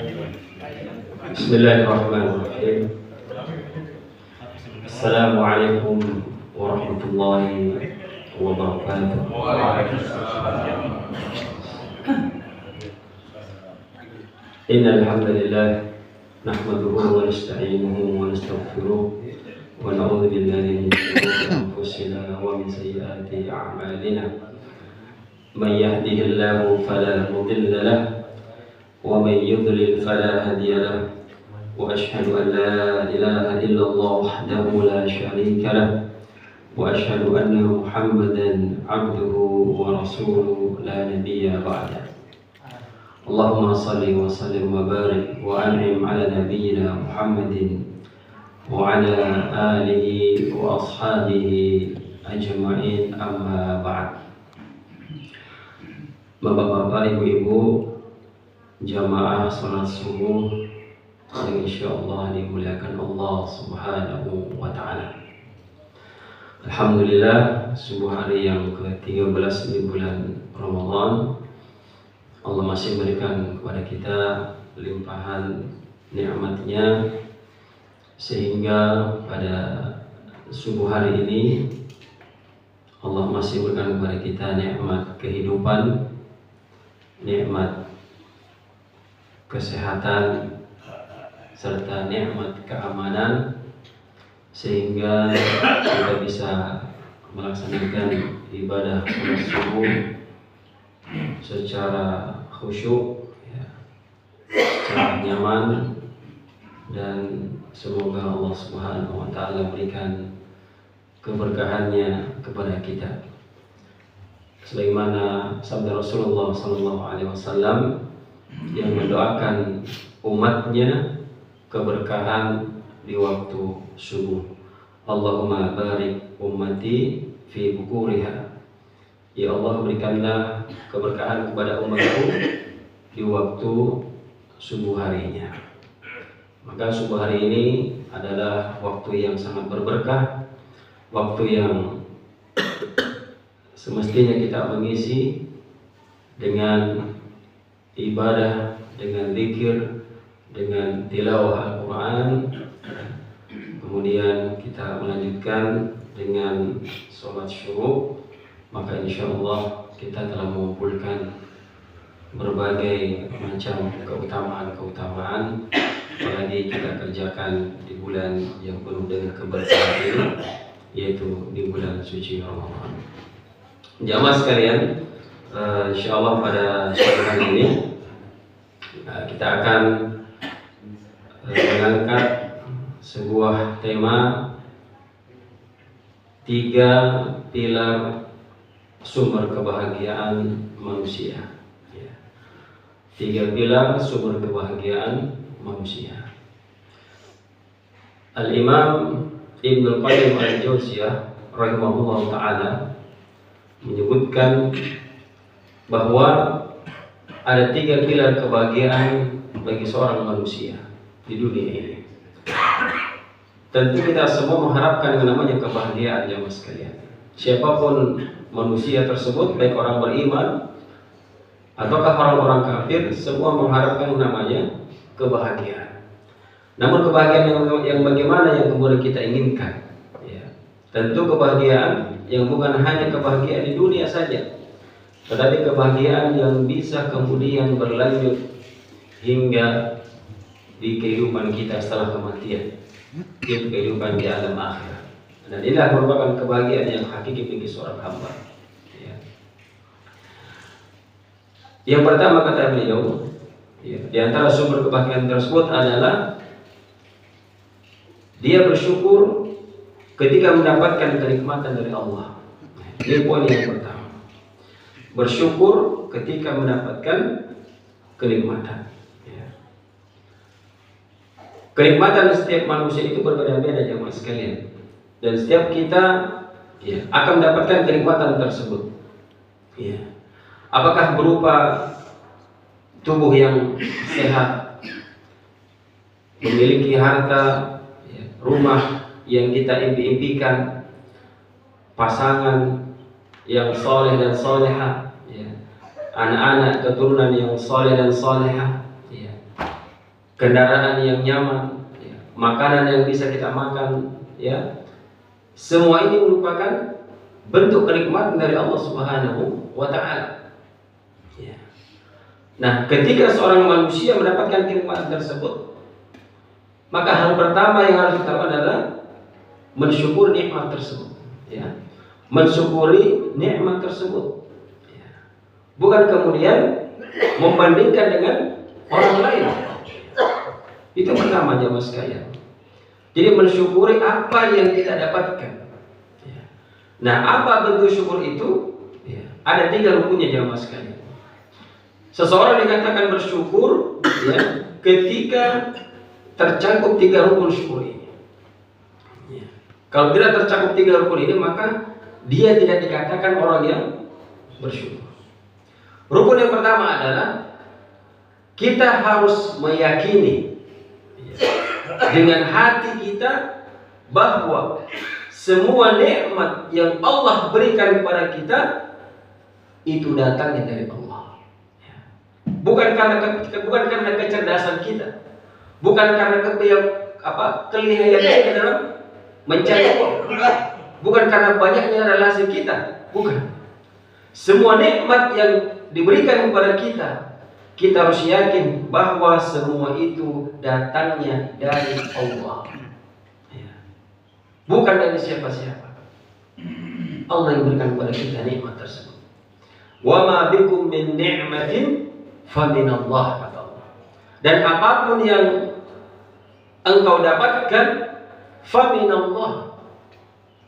Bismillahirrahmanirrahim. Assalamualaikum warahmatullahi wabarakatuh. Innal hamdalillah nahmaduhu wa nasta'inuhu wa nastaghfiruh wa na'udzu billahi min shururi anfusina wa min sayyiati a'malina. Man yahdihillahu fala mudilla lahu wa man yudlil fala hadiya lahu. Wa ashhadu an la ilaha illallah wahdahu la syarika lahu wa ashhadu anna Muhammadan 'abduhu wa rasuluhu la nabiyya ba'da. Allahumma salli wa sallim wa barik wa an'im ala nabiyyina Muhammadin wa ala alihi wa ashabihi ajma'in, amma ba'd. Bapak-bapak, ibu-ibu, jamaah salat subuh yang insyaallah dimuliakan Allah Subhanahu wa taala. Alhamdulillah, subuh hari yang ke-13 di bulan Ramadan, Allah masih memberikan kepada kita limpahan nikmat-Nya sehingga pada subuh hari ini Allah masih memberikan kepada kita nikmat kehidupan, nikmat kesehatan serta nikmat keamanan sehingga kita bisa melaksanakan ibadah salat subuh secara khusyuk, secara nyaman, dan semoga Allah Subhanahu wa taala berikan keberkahannya kepada kita. Sebagaimana sabda Rasulullah sallallahu alaihi wasallam yang mendoakan umatnya keberkahan di waktu subuh. Allahumma barik ummati fi bukuriha. Ya Allah, berikanlah keberkahan kepada umatku di waktu subuh harinya. Maka subuh hari ini adalah waktu yang sangat berberkah, waktu yang semestinya kita mengisi dengan ibadah, dengan zikir, dengan tilawah Al-Quran. Kemudian kita melanjutkan dengan sholat syuruk. Maka insya Allah kita telah mengumpulkan berbagai macam keutamaan-keutamaan, apalagi kita kerjakan di bulan yang penuh dengan keberkahan ini, yaitu di bulan suci Ramadan. Jamaah sekalian, insya Allah pada sore hari ini kita akan mengangkat sebuah tema 3 pilar sumber kebahagiaan manusia. 3 pilar sumber kebahagiaan manusia. Al-Imam Ibnu Qayyim al-Jauziyah rahimahullah ta'ala menyebutkan bahwa ada 3 pilar kebahagiaan bagi seorang manusia di dunia ini. Tentu kita semua mengharapkan yang namanya kebahagiaan, jamaah sekalian. Siapapun manusia tersebut, baik orang beriman ataukah orang-orang kafir, semua mengharapkan yang namanya kebahagiaan. Namun kebahagiaan yang bagaimana yang kemudian kita inginkan? Tentu kebahagiaan yang bukan hanya kebahagiaan di dunia saja, tetapi kebahagiaan yang bisa kemudian berlanjut hingga di kehidupan kita setelah kematian, yaitu kehidupan di alam akhirat. Dan inilah merupakan kebahagiaan yang hakiki bagi seorang hamba. Yang pertama kata beliau, di antara sumber kebahagiaan tersebut adalah dia bersyukur ketika mendapatkan kenikmatan dari Allah. Ini poin yang pertama. Bersyukur ketika mendapatkan kenikmatan. Kenikmatan setiap manusia itu berbeda-beda, jemaah sekalian. Dan setiap kita akan mendapatkan kenikmatan tersebut. Apakah berupa tubuh yang sehat, memiliki harta, rumah yang kita impi-impikan, pasangan yang soleh dan soleha, anak-anak keturunan yang soleh dan soleha, kendaraan yang nyaman, ya, makanan yang bisa kita makan, ya. Semua ini merupakan bentuk kenikmatan dari Allah Subhanahu wa Ta'ala. Ya. Nah, ketika seorang manusia mendapatkan kenikmatan tersebut, maka hal pertama yang harus kita lakukan adalah mensyukuri nikmat tersebut, ya. Mensyukuri nikmat tersebut, ya. Bukan kemudian membandingkan dengan orang lain. Itu pertama jamaah sekalian. Jadi mensyukuri apa yang kita dapatkan, ya. Nah, apa bentuk syukur itu? Ya, ada 3 rukunnya jamaah sekalian. Seseorang dikatakan bersyukur, ya, ketika tercakup 3 rukun syukur ini. Ya. Kalau tidak tercakup 3 rukun ini, maka dia tidak dikatakan orang yang bersyukur. Rukun yang pertama adalah kita harus meyakini, ya, dengan hati kita bahwa semua nikmat yang Allah berikan kepada kita itu datangnya dari Allah. Ya. Bukan karena kecerdasan kita. Bukan karena kelihayan kita dalam mencari uang. Bukan karena banyaknya relasi kita. Bukan. Semua nikmat yang diberikan kepada kita, kita harus yakin bahwa semua itu datangnya dari Allah. Ya. Bukan dari siapa-siapa. Allah yang berikan kepada kita nikmat tersebut. Wa ma bikum min ni'matin fa min Allah, kata Allah. Dan apapun yang engkau dapatkan fa min Allah,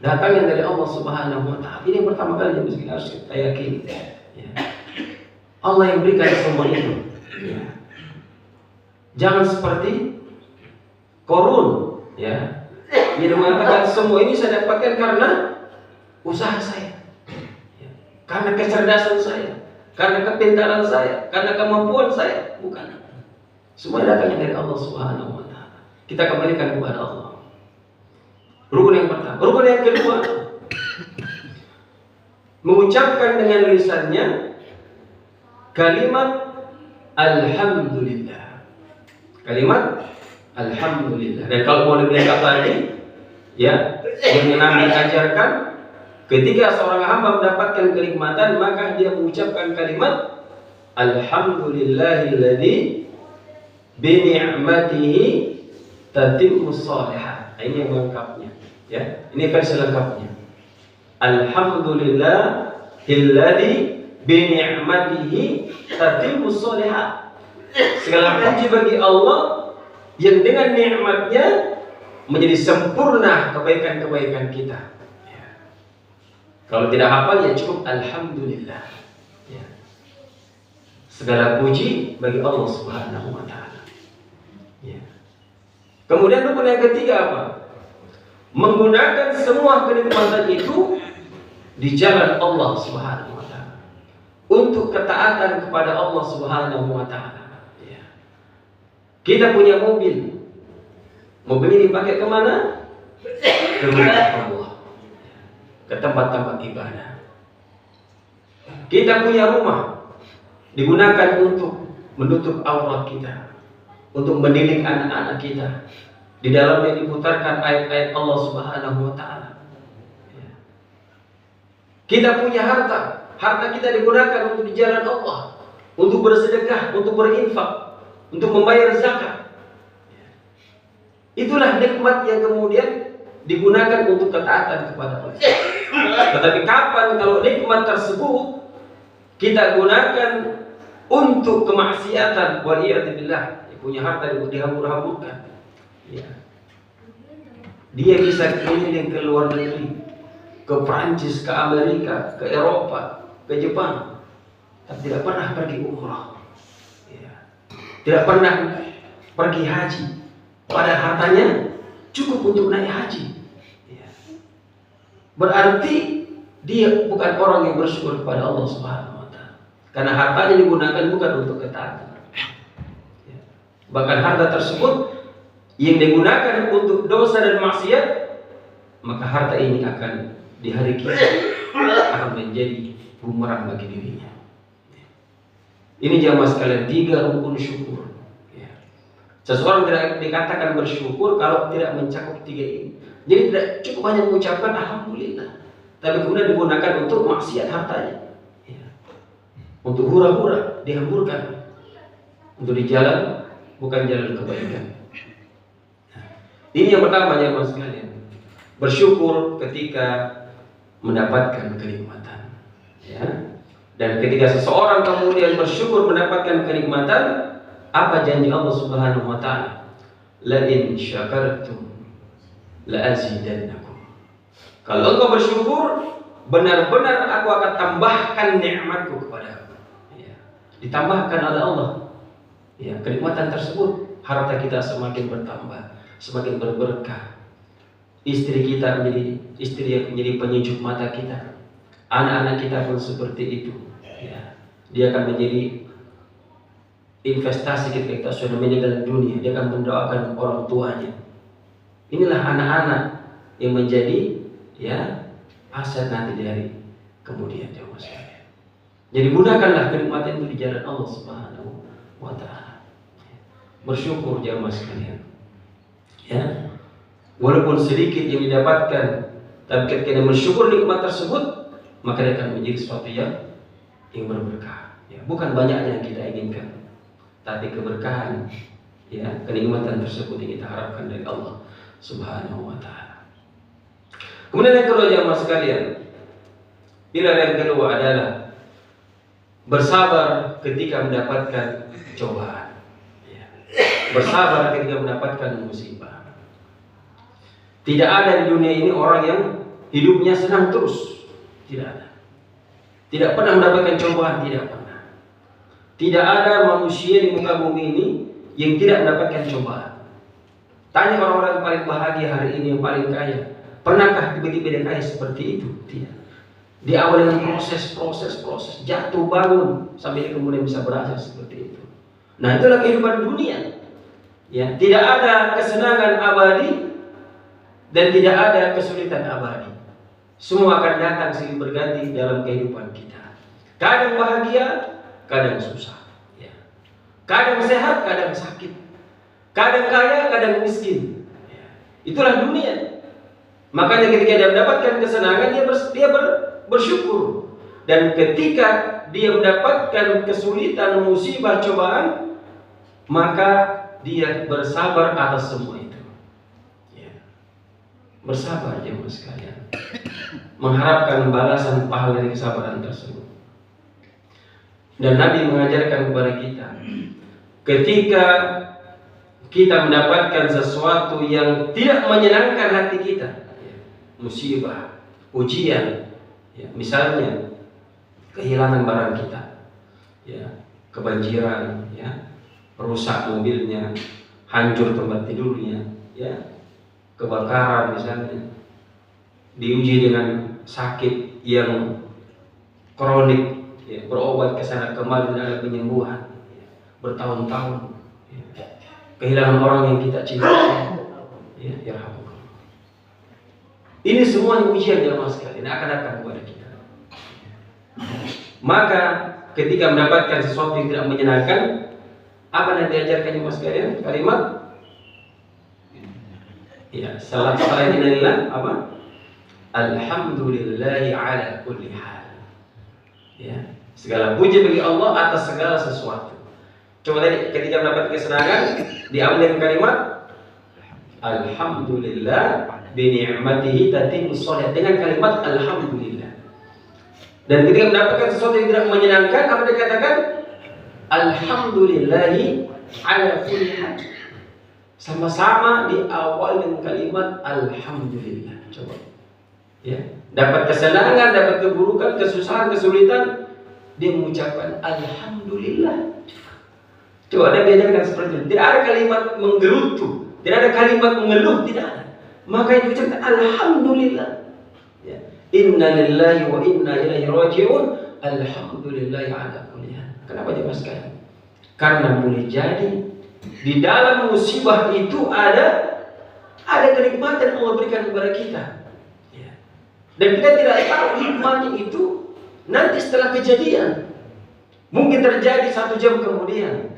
datangnya dari Allah Subhanahu wa Ta'ala. Ini yang pertama kali yang harus kita yakini, ya. Allah yang berikan semua itu, ya. Jangan seperti Korun, ya. Dia mengatakan semua ini saya dapatkan karena usaha saya, ya. Karena kecerdasan saya, karena kepintaran saya, karena kemampuan saya. Bukan. Semua datangnya dari Allah Subhanahu wa Ta'ala. Kita kembalikan kepada Allah. Rukun yang pertama. Rukun yang kedua, mengucapkan dengan lisannya kalimat Alhamdulillah. Kalimat Alhamdulillah. Dan kalau mau lebih lengkap lagi, ya, yang Nabi ajarkan, ketika seorang hamba mendapatkan kenikmatan, maka dia mengucapkan kalimat Alhamdulillahilladzi bi ni'matihi tatimmus shalihat. Ini yang lengkapnya, ya. Ini versi lengkapnya. Alhamdulillahilladzi bi ni'matihi tatimmus shalihat. Segala puji bagi Allah yang dengan nikmatnya menjadi sempurna kebaikan-kebaikan kita, ya. Kalau tidak hafal ya cukup Alhamdulillah, ya. Segala puji bagi Allah Subhanahu wa Ta'ala, ya. Kemudian rukun yang ketiga apa? Menggunakan semua kenikmatan itu di jalan Allah Subhanahu wa Ta'ala, untuk ketaatan kepada Allah Subhanahu wa Ta'ala, ya. Kita punya mobil. Mobil ini dipakai kemana? Ke rumah Allah, ke tempat-tempat ibadah. Kita punya rumah, digunakan untuk menutup aurat kita, untuk mendidik anak-anak kita. Di dalamnya diputarkan ayat-ayat Allah Subhanahu wa Ta'ala. Kita punya harta. Harta kita digunakan untuk di jalan Allah, untuk bersedekah, untuk berinfak, untuk membayar zakat. Itulah nikmat yang kemudian digunakan untuk ketaatan kepada Allah. Tetapi kapan kalau nikmat tersebut kita gunakan untuk kemaksiatan, waliyadzubillah, punya harta dihambur-hamburkan, ya. Dia bisa keliling ke luar negeri, ke Prancis, ke Amerika, ke Eropa, ke Jepang, tapi tidak pernah pergi umrah, ya. Tidak pernah pergi haji, padahal hartanya cukup untuk naik haji, ya. Berarti dia bukan orang yang bersyukur kepada Allah Subhanahu wa Ta'ala, karena hartanya digunakan bukan untuk ketaatan, ya. Bahkan harta tersebut yang digunakan untuk dosa dan maksiat, maka harta ini akan di hari kiamat akan menjadi bumerang bagi dirinya. Ini jamaah sekalian 3 rukun syukur, ya. Seseorang tidak dikatakan bersyukur kalau tidak mencakup 3 ini. Jadi tidak cukup hanya mengucapkan alhamdulillah, tapi kemudian digunakan untuk maksiat hartanya, ya. Untuk hura-hura, dihamburkan untuk di jalan bukan jalan kebaikan. Nah, ini yang pertama ya mas sekalian, bersyukur ketika mendapatkan kenikmatan, ya. Dan ketika seseorang kemudian bersyukur mendapatkan kenikmatan, apa janji Allah Subhanahu wa taala? La in syakartum la azidannakum. Kalau engkau bersyukur, benar-benar aku akan tambahkan nikmatku kepadamu. Ya. Ditambahkan oleh Allah. Ya, kenikmatan tersebut, harta kita semakin bertambah, semakin berberkah. Istri kita menjadi istri yang menjadi penyejuk mata kita. Anak-anak kita pun seperti itu. Ya. Dia akan menjadi investasi kita sudah meninggal dunia. Dia akan mendoakan orang tuanya. Inilah anak-anak yang menjadi ya aset nanti dari kemudian jauh sekalian. Jadi gunakanlah kenikmatan itu di jalan Allah Subhanahu wa taala. Bersyukur jamaah sekalian. Ya. Walaupun sedikit yang didapatkan, tapi ketika dia bersyukur nikmat tersebut, maka dia akan menjadi sesuatu yang berberkah. Ya, bukan banyaknya yang kita inginkan, tapi keberkahan, ya, kenikmatan tersebut yang kita harapkan dari Allah Subhanahu wa taala. Kemudian yang kedua jamaah sekalian, pilar yang kedua adalah bersabar ketika mendapatkan cobaan. Ya. Bersabar ketika mendapatkan musibah. Tidak ada di dunia ini orang yang hidupnya senang terus. Tidak ada. Tidak pernah mendapatkan cobaan, tidak pernah. Tidak ada manusia di muka bumi ini yang tidak mendapatkan cobaan. Tanya orang-orang yang paling bahagia hari ini, yang paling kaya, pernahkah tiba-tiba dia kaya seperti itu? Tidak. Di awal dengan proses, jatuh bangun sampai kemudian bisa berhasil seperti itu. Nah, itulah kehidupan dunia. Ya, tidak ada kesenangan abadi dan tidak ada kesulitan abadi. Semua akan datang silih berganti dalam kehidupan kita. Kadang bahagia, kadang susah. Ya. Kadang sehat, kadang sakit. Kadang kaya, kadang miskin. Ya. Itulah dunia. Makanya ketika dia mendapatkan kesenangan, dia bersyukur. Dan ketika dia mendapatkan kesulitan, musibah, cobaan, maka dia bersabar atas semua itu. Ya. Bersabar jemaah sekalian, mengharapkan balasan pahala dari kesabaran tersebut. Dan Nabi mengajarkan kepada kita, ketika kita mendapatkan sesuatu yang tidak menyenangkan hati kita, ya, musibah, ujian, ya, misalnya kehilangan barang kita, ya, kebanjiran, ya, rusak mobilnya, hancur tempat tidurnya, ya, kebakaran misalnya, diuji dengan sakit yang kronik, ya, berobat ke sana kemari dan ada penyembuhan, ya, bertahun-tahun, ya, kehilangan orang yang kita cintai, ya, ini semua ujian jemaah sekalian akan datang kepada kita. Maka ketika mendapatkan sesuatu yang tidak menyenangkan, apa yang diajarkan jemaah sekalian? Kalimat, ya, selain inilah apa? Alhamdulillahi ala kulli hal. Ya, segala puji bagi Allah atas segala sesuatu. Coba tadi ketika mendapat kesenangan diambil dengan kalimat alhamdulillah bi ni'matihi tatimmu shalihat, dengan kalimat alhamdulillah. Dan ketika mendapatkan sesuatu yang tidak menyenangkan, apa dikatakan? Alhamdulillahi ala kulli hal. Sama-sama di awal dengan kalimat alhamdulillah. Coba. Ya, dapat kesenangan, dapat keburukan, kesusahan, kesulitan, dia mengucapkan alhamdulillah. Coba ada diajarkan seperti itu. Tidak ada kalimat menggerutu, tidak ada kalimat mengeluh, tidak ada. Maka yang diucapkan alhamdulillah. Ya. Inna lillahi wa inna ilaihi raji'un. Alhamdulillahi ala kulli hal. Kenapa jemaah sekalian? Karena boleh jadi di dalam musibah itu ada kenikmatan yang Allah berikan kepada kita. Ya. Dan kita tidak tahu hikmahnya itu nanti setelah kejadian. Mungkin terjadi 1 jam kemudian.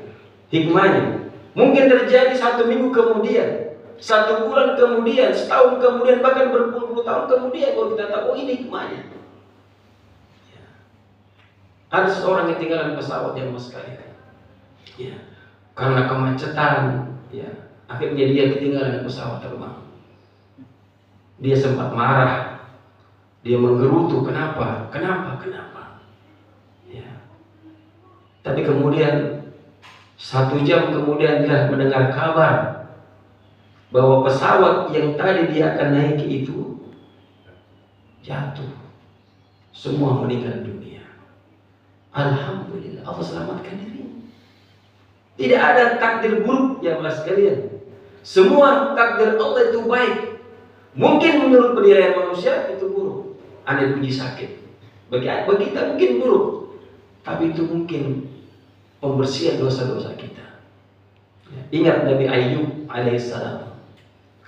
Hikmahnya Mungkin terjadi 1 minggu kemudian, 1 bulan kemudian, setahun kemudian, bahkan berpuluh-puluh tahun kemudian baru kita tahu, oh ini kemana. Ada seorang yang ketinggalan pesawat yang mas sekalian. Ya, karena kemacetan, ya, akhirnya dia ketinggalan pesawat terbang. Dia sempat marah, dia menggerutu, kenapa? Ya. Tapi kemudian 1 jam kemudian dia mendengar kabar bahwa pesawat yang tadi dia akan naiki itu jatuh, semua meninggal dunia. Alhamdulillah, Allah selamatkan dirinya. Tidak ada takdir buruk ya mas sekalian. Semua takdir Allah itu baik. Mungkin menurut penilaian manusia itu buruk. Anda puji sakit. Bagi kita mungkin buruk, tapi itu mungkin pembersihan dosa-dosa kita. Ingat Nabi Ayub alaihissalam.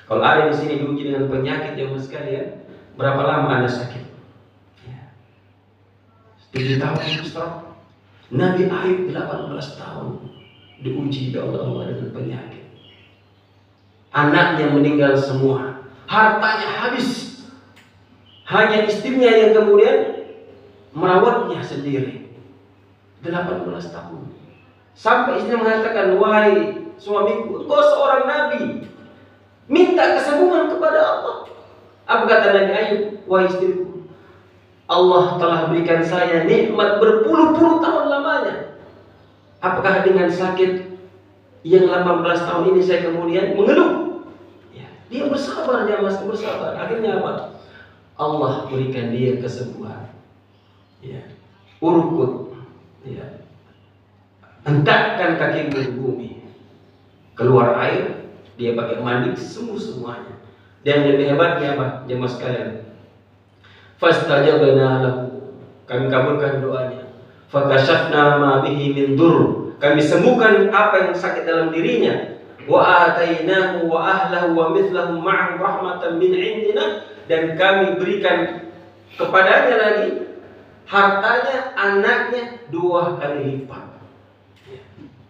Kalau ada di sini diuji dengan penyakit ya mas sekalian, berapa lama Anda sakit? 7 tahun stroke. Nabi Ayub 18 tahun diuji oleh Allah dengan penyakit. Anaknya meninggal semua, hartanya habis. Hanya istrinya yang kemudian merawatnya sendiri. 18 tahun. Sampai istrinya mengatakan, wahai suamiku, engkau seorang nabi, minta kesembuhan kepada Allah. Apa kata Nabi Ayub? Wahai istriku, Allah telah berikan saya nikmat berpuluh-puluh tahun lamanya. Apakah dengan sakit yang 18 tahun ini saya kemudian mengeluh? Ya, dia bersabar, dia masih bersabar. Akhirnya apa? Allah berikan dia kesembuhan. Ya, urukut. Ya, hentakkan kakimu di bumi, keluar air, dia pakai mandi semuanya. Dan lebih hebatnya apa? Jemaah sekalian, fastajabna lahu, kami kabulkan doanya. Fakashafna ma bihi min dur, kami sembuhkan apa yang sakit dalam dirinya. Wa atainahu wa ahlahu wa mithlahum ma'ahum rahmatan min indina, dan kami berikan kepadanya lagi hartanya, anaknya 2 kali lipat.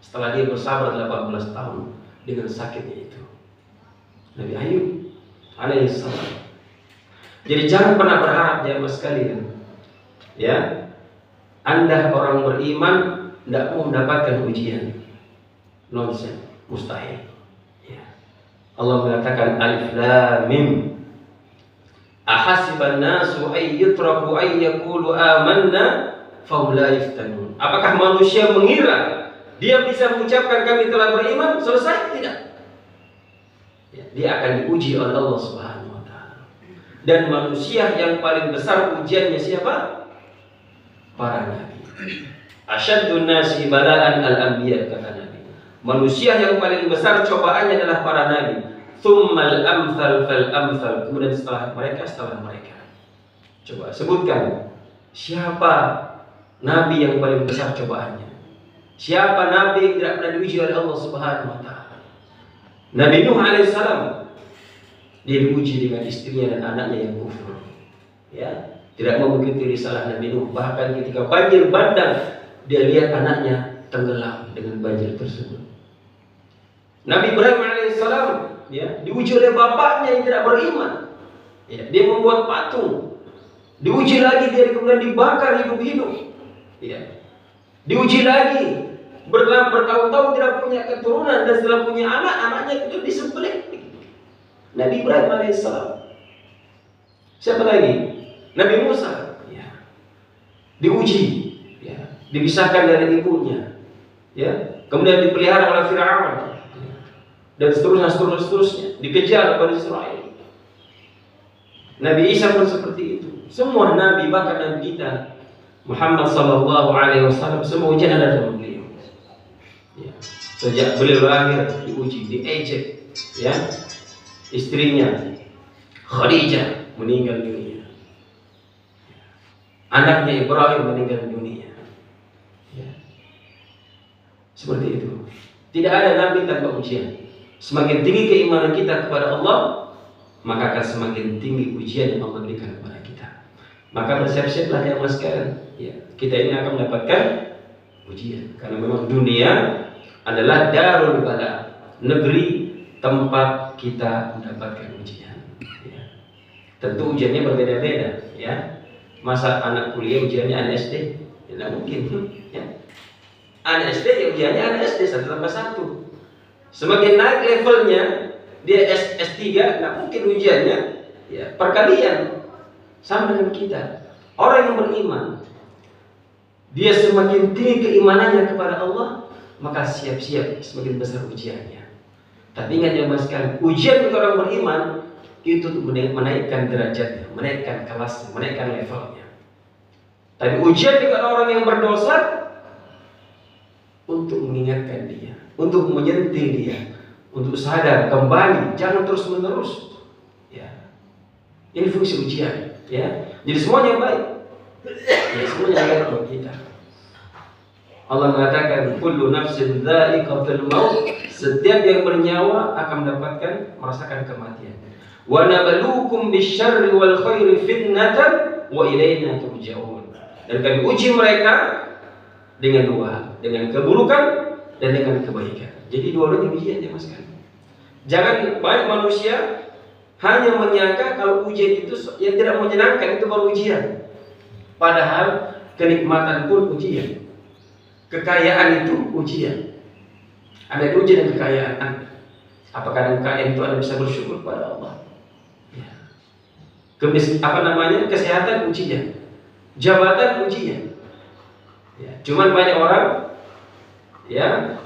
Setelah dia bersabar 18 tahun dengan sakitnya itu. Nabi Ayub alaihissalam. Jadi jangan pernah berharap ya mas sekalian, ya, Anda orang beriman tidak mau mendapatkan ujian. Nonsen, mustahil. Ya. Allah mengatakan alif lam mim. Ahasiban nasu ay yutraku ay yaqulu amanna fa la yaftanun. Apakah manusia mengira dia bisa mengucapkan kami telah beriman, selesai? Tidak. Ya, dia akan diuji oleh Allah Subhanahu wa taala. Dan manusia yang paling besar ujiannya siapa? Para nabi. Asyaddun nasi bala'an al-anbiya, kata Nabi. Manusia yang paling besar cobaannya adalah para nabi. Tsummal amsal fal amsal. Kemudian setelah mereka. Coba sebutkan siapa nabi yang paling besar cobaannya. Siapa nabi yang tidak pernah diuji oleh Allah Subhanahu wa taala? Nabi Nuh alaihissalam. Dia diuji dengan istrinya dan anaknya yang kufur. Ya, tidak mau mengikuti risalah Nabi Nuh. Bahkan ketika banjir bandang, dia lihat anaknya tenggelam dengan banjir tersebut. Nabi Ibrahim alaihissalam, ya, diuji oleh bapaknya yang tidak beriman. Ya, dia membuat patung. Diuji lagi, dia kemudian dibakar hidup-hidup. Ya. Diuji lagi, bertahun-tahun tidak punya keturunan, dan setelah punya anak, anaknya itu disembelih. Nabi Ibrahim alaihissalam. Siapa lagi? Nabi Musa. Ya. Diuji, ya, dipisahkan dari ibunya, ya, kemudian dipelihara oleh Firaun, dan seterusnya, dikejar oleh Israel. Nabi Isa pun seperti itu. Semua nabi, bahkan nabi kita Muhammad sallallahu alaihi wasallam, semua ujian ada dalam beliau. Ya. Sejak beliau lahir diuji, diejek, ya. Istrinya Khadijah meninggal dunia. Anaknya Ibrahim meninggal dunia. Ya. Seperti itu. Tidak ada nabi tanpa ujian. Semakin tinggi keimanan kita kepada Allah, maka akan semakin tinggi ujian yang Allah berikan kepada kita. Maka bersiap-siaplah ya mas sekalian. Ya, kita ini akan mendapatkan ujian. Karena memang dunia adalah darul bala. negeri tempat kita mendapatkan ujian. Ya. Tentu ujiannya berbeda-beda, ya. Masa anak kuliah ujiannya anak SD? Ya, tidak mungkin, ya. Anak SD ya ujiannya anak SD 1+1. Semakin naik levelnya, dia S3, tidak mungkin ujiannya ya perkalian. Sama dengan kita. Orang yang beriman, dia semakin tinggi keimanannya kepada Allah, maka siap-siap semakin besar ujiannya. Tapi ingat ya mas sekalian, ujian untuk orang beriman itu untuk menaikkan derajatnya, menaikkan kelasnya, menaikkan levelnya. Tapi ujian dengan orang yang berdosa untuk mengingatkan dia, untuk menyentil dia, untuk sadar kembali, jangan terus menerus. Ya, ini fungsi ujian. Ya, jadi semuanya baik. Ya, semuanya baik buat kita. Allah mengatakan, kullu nafsin dha'iqatul maut. Setiap yang bernyawa akan merasakan kematian. Wa nabluukum bisyarri wal khairi fitnatan wa ilaina turja'un. Dan kami uji mereka dengan dua, dengan keburukan dan dengan kebaikan. Jadi dua-duanya ujian ya mas kan. Jangan banyak manusia hanya menyangka kalau ujian itu yang tidak menyenangkan itu baru ujian. Padahal kenikmatan pun ujian. Kekayaan itu ujian. Ada ujian dan kekayaan. Apakah dengan kekayaan itu Anda bisa bersyukur kepada Allah? Ya. Kesehatan ujian. Jabatan ujian. Ya. Cuman banyak orang ya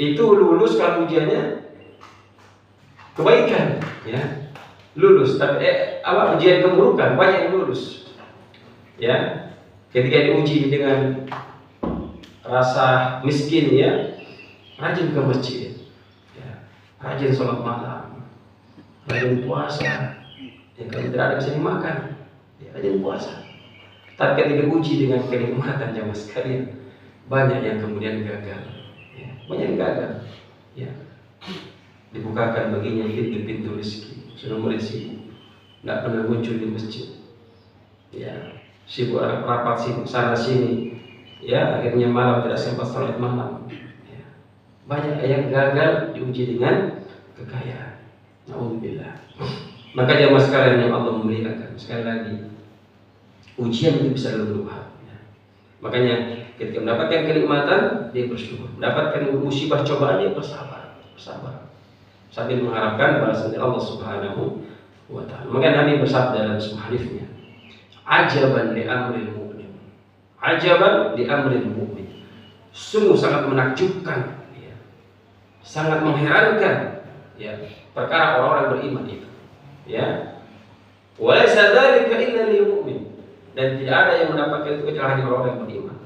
itu lulus kalau ujiannya kebaikan, ya. Lulus, tapi ujian keburukan, banyak yang lulus. Ya, ketika diuji dengan rasa miskin, ya, rajin ke masjid, ya, rajin sholat malam, rajin puasa, ya, kalau tidak ada bisa dimakan, ya, rajin puasa. Tapi ketika diuji dengan kenikmatan jamaah sekalian, banyak yang kemudian gagal, ya, banyak yang gagal, ya. Dibukakan baginya pintu-pintu rezeki. Sudah mulai sibuk, tidak pernah muncul di masjid. Ya, sibuk rapat sibuk sana sini. Ya, akhirnya malam tidak sempat salat malam. Ya. Banyak yang gagal diuji dengan kekayaan. Alhamdulillah. Maka jamaah sekalian yang Allah muliakan, sekali lagi ujian itu bisa luluh. Ya. Makanya ketika mendapatkan kenikmatan dia bersyukur, mendapatkan musibah cobaan dia bersabar. Sambil mengharapkan balasan dari Allah Subhanahu wa ta'ala. Maka Nabi bersabda dalam sebuah hadisnya, ajaban li amril mu'min. Ajaban li amril mu'min. Sungguh sangat menakjubkan, ya. Sangat mengherankan, ya, perkara orang-orang beriman itu. Ya. Wa laysa dzalika illa lil mu'min. Dan tidak ada yang mendapatkan itu kecuali hanya orang yang beriman.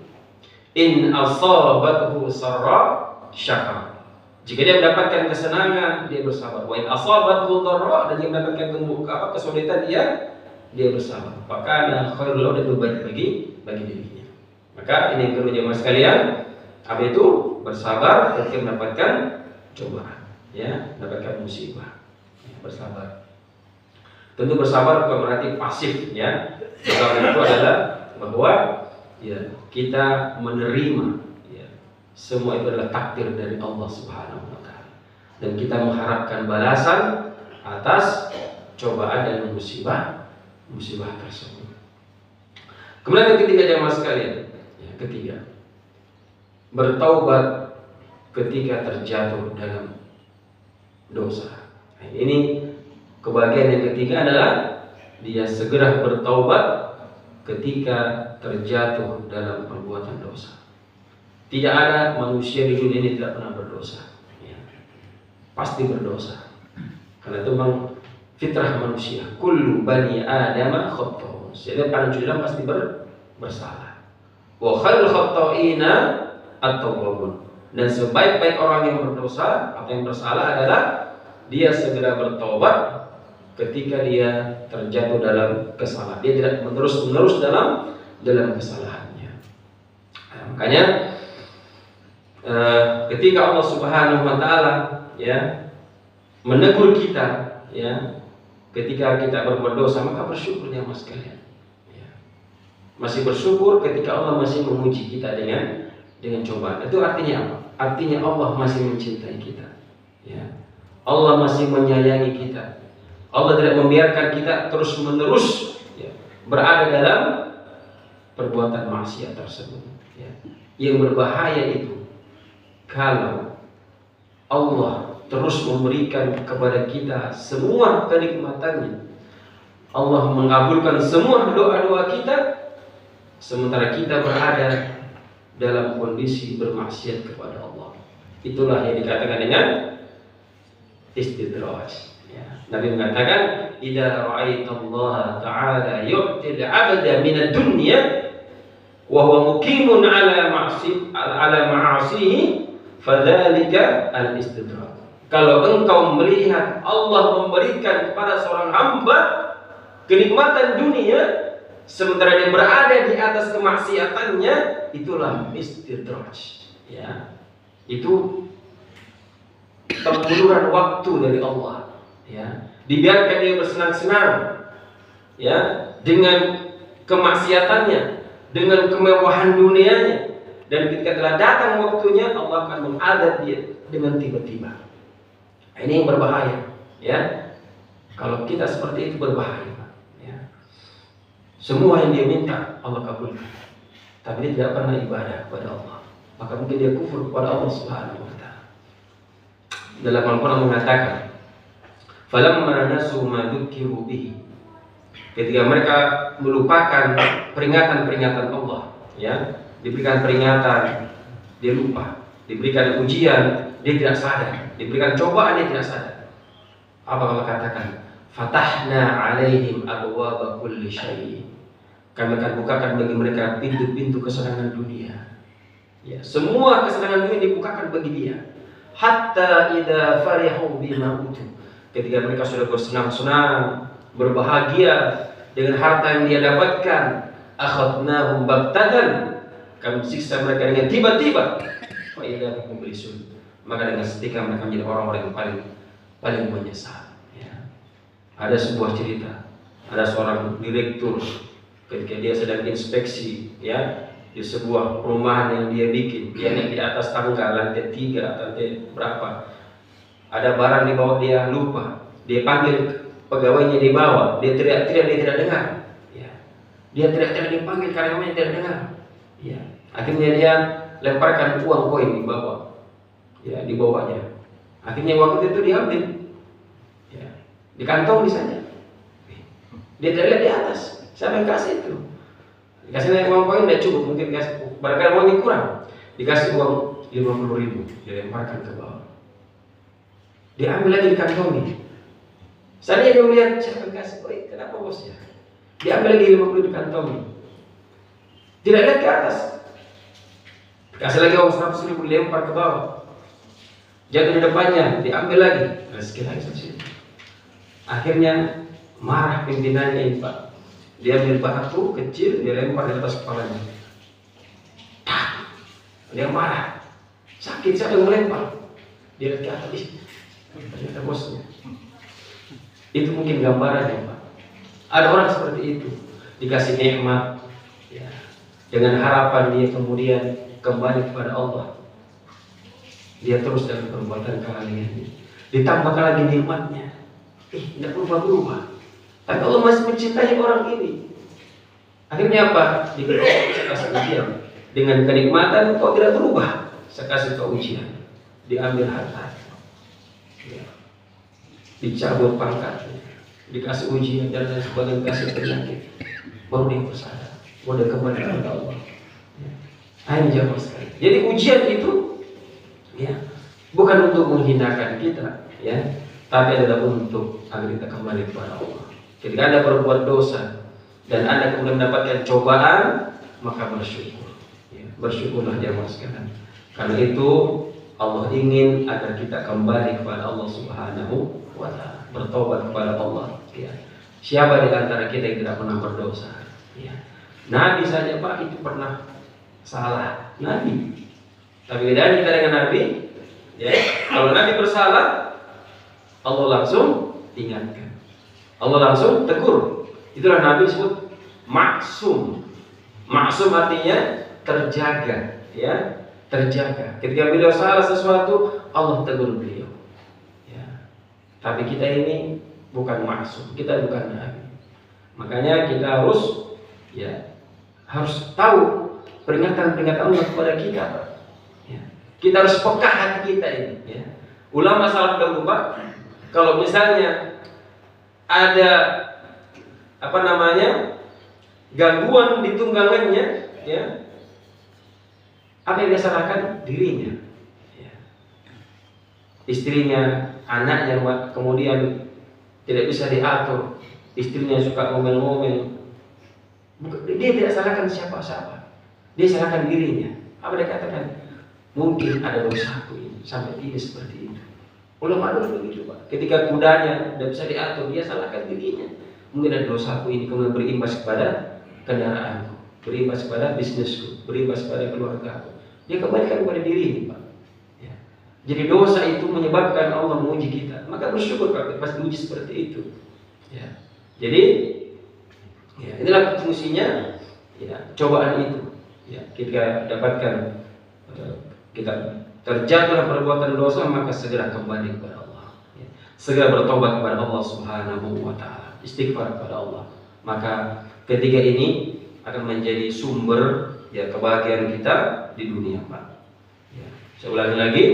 In asabathu sarra syakara. Jika dia mendapatkan kesenangan, dia bersabar. Wa in asabathu dharra, dan dia mendapatkan kesulitan, dia bersabar. Maka khairul lahu, dan lebih baik bagi dirinya. Maka ini yang perlu jemaah sekalian, apa itu? Bersabar ketika mendapatkan cobaan, ya, mendapatkan musibah. Ya, bersabar. Tentu bersabar bukan berarti pasif, ya. Bersabar itu adalah bahwa ya kita menerima. Semua itu adalah takdir dari Allah Subhanahu wa ta'ala. Dan kita mengharapkan balasan atas cobaan dan musibah tersebut. Kemudian yang ketiga jamaah sekalian, ya, ketiga, bertaubat ketika terjatuh dalam dosa. Nah, ini kebahagiaan yang ketiga adalah dia segera bertaubat ketika terjatuh dalam perbuatan dosa. Tidak ada manusia di dunia ini tidak pernah berdosa, ya. Pasti berdosa. Karena itu memang fitrah manusia. Kullu bani Adam khata'un. Setiap anak cucu pasti bersalah. Wa khairul khata'ina at-tawwabun. Dan sebaik-baik orang yang berdosa atau yang bersalah adalah dia segera bertobat ketika dia terjatuh dalam kesalahan. Dia tidak menerus dalam kesalahannya. Nah, makanya ketika Allah Subhanahu wa ta'ala, ya, menegur kita, ya, ketika kita berbuat dosa, maka bersyukur ya mas sekalian, ya. Masih bersyukur ketika Allah masih memuji kita dengan cobaan. Itu artinya apa? Artinya Allah masih mencintai kita, Ya. Allah masih menyayangi kita. Allah tidak membiarkan kita terus-menerus ya, berada dalam perbuatan maksiat tersebut. Ya. Yang berbahaya itu kalau Allah terus memberikan kepada kita semua kenikmatannya, Allah mengabulkan semua doa-doa kita, sementara kita berada dalam kondisi bermaksiat kepada Allah. Itulah yang dikatakan dengan istidraj. Ya. Nabi mengatakan, "Idza ra'aitallaha ta'ala yu'til 'abda minad dunya wa huwa muqimun 'ala ma'asihi, fadzalika al-istidraj." Kalau engkau melihat Allah memberikan kepada seorang hamba kenikmatan dunia sementara dia berada di atas kemaksiatannya, itulah istidraj. Ya. Itu pembuluran waktu dari Allah. Ya. Dibiarkan dia bersenang-senang ya dengan kemaksiatannya, dengan kemewahan dunianya, dan ketika telah datang waktunya Allah akan mengadab dia dengan tiba-tiba. Ini yang berbahaya, ya. Kalau kita seperti itu berbahaya, ya. Semua yang dia minta Allah kabulkan, tapi dia tidak pernah ibadah kepada Allah, maka mungkin dia kufur kepada Allah Subhanahu wa Ta'ala. Dalam Al-Quran mengatakan, "Falamma nasu ma dzukiru bihi." Ketika mereka melupakan peringatan-peringatan Allah, ya, diberikan peringatan, dia lupa, diberikan ujian, dia tidak sadar, diberikan cobaan, dia tidak sadar. Apa Allah katakan? "Fatahna 'alaihim abwaaba kulli syai'." Kami akan bukakan bagi mereka pintu-pintu kesenangan dunia. Ya, semua kesenangan dunia dibukakan bagi dia. Hatta idza farihu bima utu. Ketika mereka sudah bersenang-senang, berbahagia dengan harta yang dia dapatkan, akhadnahum baghtatan, kami siksa mereka dengan tiba-tiba. Fa idza hum mublisun. Maka dengan seketika mereka menjadi orang-orang yang paling menyesal. Ya. Ada sebuah cerita, ada seorang direktur ketika dia sedang inspeksi, ya, di sebuah perumahan yang dia bikin, dia naik di atas tangga lantai 3, lantai berapa, ada barang di bawah, dia lupa, dia panggil pegawainya di bawah, dia teriak-teriak, dia tidak dengar, ya. Dia teriak-teriak, dia panggil karyawannya, tidak dengar, ya. Akhirnya dia lemparkan uang koin di bawah, ya, di bawahnya. Akhirnya uang itu diambil, ya, di kantong di sana. Dia tidak lihat di atas, siapa yang kasih itu? Dikasih naik uang koin tidak cukup, mungkin dikasih, barangkali uangnya kurang, dikasih uang 50.000, dilemparkan ke bawah. Dia ambil lagi di kantongnya. Saya dia melihat siapa yang kasih, kenapa bos ya? Dia ambil lagi 50 di kantongnya. Tidak lihat ke atas. Kasih lagi uang 100.000, dilempar ke bawah. Jatuh di depannya, diambil lagi. Rezeki lagi sini. Akhirnya marah pimpinannya ini, Pak. Dia ambil batu kecil, dia lempar di atas kepalanya. Dia marah. Sakit, siapa yang melempar? Dia lihat ke atas. Ternyata bosnya. Itu mungkin gambarannya, Pak. Ada orang seperti itu, dikasih nikmat, ya, dengan harapan dia kemudian kembali kepada Allah. Dia terus dalam perbuatan kelalaiannya. Ditambahkan lagi nikmatnya, tidak berubah-ubah. Tapi Allah masih mencintai orang ini. Akhirnya apa? Dikasih ujian. Dengan kenikmatan kok tidak berubah. Saya kasih ke ujian. Diambil harta, ya, dicabut pangkatnya, dikasih ujian dan lain sebagainya, dikasih penyakit, baru dia bersadar, baru dia kembali kepada Allah. Ini jamaah sekali. Jadi ujian itu, ya, bukan untuk menghinakan kita, ya, tapi adalah untuk agar kita kembali kepada Allah. Ketika Anda berbuat dosa dan Anda kemudian mendapatkan cobaan, maka bersyukur, ya, bersyukurlah jamaah sekalian. Karena itu Allah ingin agar kita kembali kepada Allah Subhanahu wa Ta'ala, bertobat kepada Allah, ya. Siapa di antara kita yang tidak pernah berdosa, ya. Nabi saja, Pak, itu pernah salah, Nabi. Tapi bedanya kita dengan Nabi, ya, kalau Nabi bersalah, Allah langsung ingatkan, Allah langsung tegur. Itulah Nabi disebut maksum. Maksum artinya terjaga, ya, terjaga. Ketika beliau salah sesuatu, Allah tegur beliau. Tapi kita ini bukan maksum, kita bukan nabi. Makanya kita harus tahu peringatan-peringatan Allah kepada kita. Ya. Kita harus peka hati kita ini. Ya. Ulama salaf dahulu Pak, kalau misalnya ada gangguan di tunggangannya, ya, apa yang dia salahkan? Dirinya, ya. Istrinya, anaknya, kemudian tidak bisa diatur, istrinya suka ngomel-ngomel. Dia tidak salahkan siapa-siapa, dia salahkan dirinya. Apa dia katakan? Mungkin ada dosaku ini sampai dia seperti itu. Ulama dulu begitu Pak. Ketika kudanya tidak bisa diatur, dia salahkan dirinya. Mungkin ada dosaku ini, kemudian berimbas kepada kendaraanku, berimbas kepada bisnisku, berimbas kepada keluargaku. Dia kembalikan kepada dirinya Pak. Ya. Jadi dosa itu menyebabkan Allah menguji kita. Maka bersyukur Pak pas diuji seperti itu. Ya. Jadi inilah fungsinya cobaan itu. Ya, kita dapatkan kita terjatuh dalam perbuatan dosa, maka segera kembali kepada Allah. Ya. Segera bertobat kepada Allah Subhanahu wa Ta'ala, istighfar kepada Allah. Maka ketiga ini akan menjadi sumber kebahagiaan kita di dunia Pak. Ya. Saya ulangi lagi,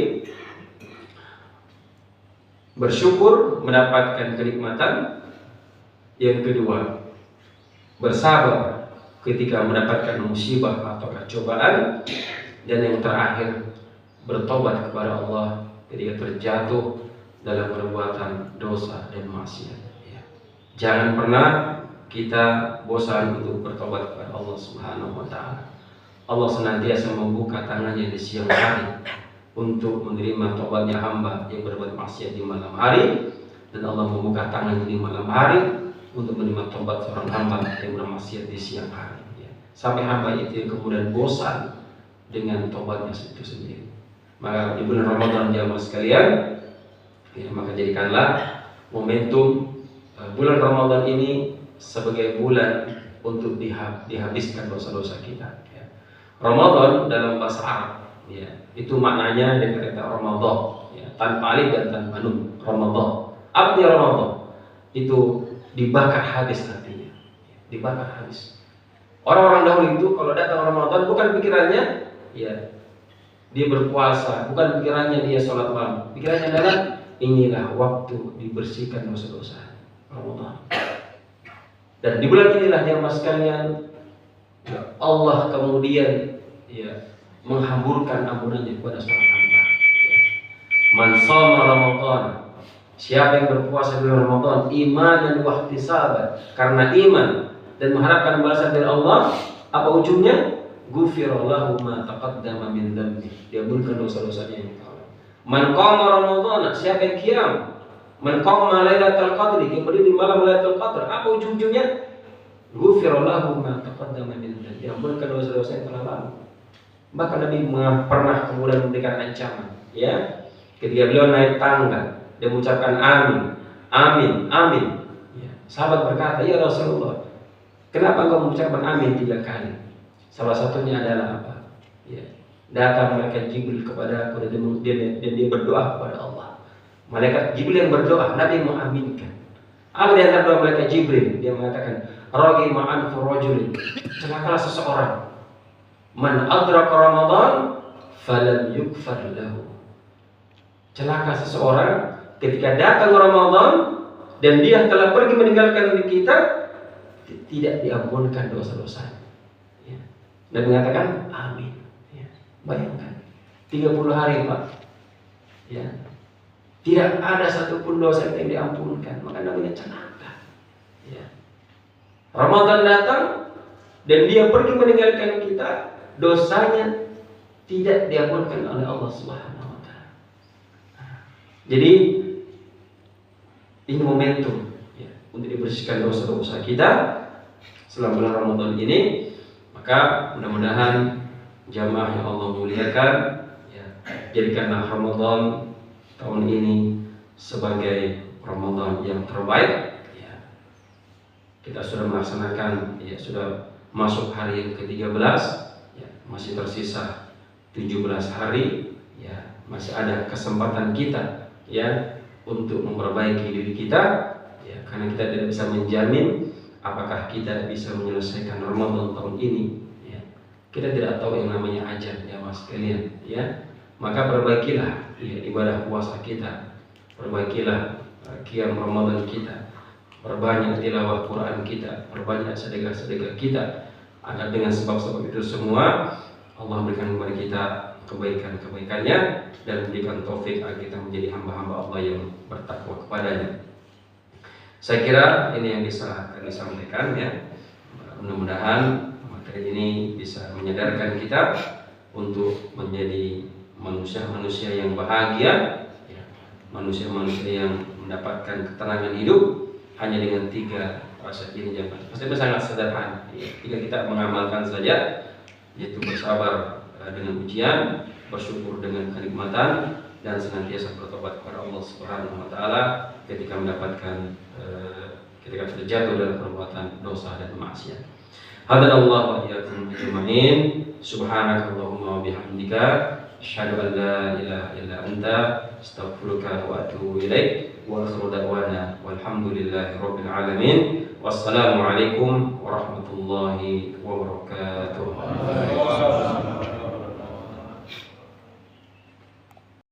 bersyukur mendapatkan kenikmatan. Yang kedua, bersabar ketika mendapatkan musibah atau cobaan. Dan yang terakhir, bertobat kepada Allah ketika terjatuh dalam perbuatan dosa dan maksiat. Ya. Jangan pernah kita bosan untuk bertobat kepada Allah Subhanahu wa Ta'ala. Allah senantiasa membuka tangannya di siang hari untuk menerima tobatnya hamba yang berbuat maksiat di malam hari, dan Allah membuka tangannya di malam hari untuk menerima tobat seorang hamba yang bermaksiat di siang hari. Ya. Sampai hamba itu kemudian bosan dengan tobatnya itu sendiri. Maka di bulan Ramadan jamaah sekalian, maka jadikanlah momentum bulan Ramadan ini sebagai bulan untuk dihabiskan dosa-dosa kita. Ya. Ramadan dalam bahasa Arab, itu maknanya dari kata Ramadan, tanpa alif dan tanpa nun. Ramadan. Apa artinya Ramadan? Itu dibakar habis artinya. Dibakar habis. Orang-orang dahulu itu kalau datang Ramadan bukan pikirannya dia berpuasa, bukan pikirannya dia sholat malam. Pikirannya adalah inilah waktu dibersihkan dosa-dosa Ramadan. Dan di bulan inilah jamaah sekalian, Allah kemudian menghamburkan ampunannya kepada seorang hamba. Man shoma Ramadan, siapa yang berpuasa di bulan Ramadan imanan wa ihtisaban, karena iman dan mengharapkan balasan dari Allah, apa ujungnya? Ghufirallahu ma taqaddama min dhanbi, diampunkan dosa-dosanya yang lalu. Man qama Ramadan, siapa yang qiyam, man qama lailatul qadri, yang berdiri di malam lailatul qadar, apa ujung-ujungnya? Ghufirallahu ma taqaddama min dhanbi, diampunkan dosa-dosa yang telah lalu. Bahkan Nabi pernah kemudian memberikan ancaman, ketika beliau naik tangga dia mengucapkan amin, amin, amin. Sahabat berkata, ya Rasulullah, kenapa engkau mengucapkan amin 3 kali? Salah satunya adalah apa? Datang malaikat Jibril kepada aku dan dia berdoa kepada Allah. Malaikat Jibril yang berdoa, Nabi mengaminkan. Apa di antara doa malaikat Jibril? Dia mengatakan, "Ragima anfu rajulin." Celakalah seseorang. Man adraka Ramadan falam yukfar lahu. Celaka seseorang ketika datang Ramadan dan dia telah pergi meninggalkan kita, tidak diampunkan dosa-dosanya. Dan mengatakan amin. Bayangkan 30 hari Pak, tidak ada satupun dosa yang diampunkan. Maka namanya celaka. Ramadan datang dan dia pergi meninggalkan kita, dosanya tidak diampunkan oleh Allah Subhanahu wa Ta'ala. Jadi ini momentum untuk dibersihkan dosa-dosa kita selama bulan Ramadan ini. Maka mudah-mudahan jamaah yang Allah muliakan, jadikanlah Ramadan tahun ini sebagai Ramadan yang terbaik. Kita sudah melaksanakan, sudah masuk hari yang ke-13, masih tersisa 17 hari, masih ada kesempatan kita, untuk memperbaiki diri kita, ya, karena kita tidak bisa menjamin apakah kita bisa menyelesaikan Ramadan tahun ini. Ya. Kita tidak tahu yang namanya ajal, ya mas sekalian. Ya. Maka perbaikilah ya, ibadah puasa kita, perbaikilah qiyam Ramadan kita, perbanyak tilawah Quran kita, perbanyak sedekah-sedekah kita, agar dengan sebab-sebab itu semua Allah berikan kepada kita kebaikan-kebaikannya dan memberikan taufik agar kita menjadi hamba-hamba Allah yang bertakwa kepadanya. Saya kira ini yang bisa kami sampaikan ya. Mudah-mudahan materi ini bisa menyadarkan kita untuk menjadi manusia-manusia yang bahagia, ya. Manusia-manusia yang mendapatkan ketenangan hidup hanya dengan 3 rasa ini jangan. Pasti sangat sederhana. Ya. Jika kita mengamalkan saja, yaitu bersabar dengan ujian, bersyukur dengan kenikmatan, dan senantiasa bertobat kepada Allah Subhanahu wa taala ketika mendapatkan ketika terjatuh dalam perbuatan dosa dan maksiat. Hadanallahu wa iyyakum ajma'in. Subhanakallahumma wa bihamdika asyhadu an la ilaha illa anta astaghfiruka wa atubu ilaik. Wa akhiru da'wana walhamdulillahi rabbil alamin. Wassalamu alaikum warahmatullahi wabarakatuh.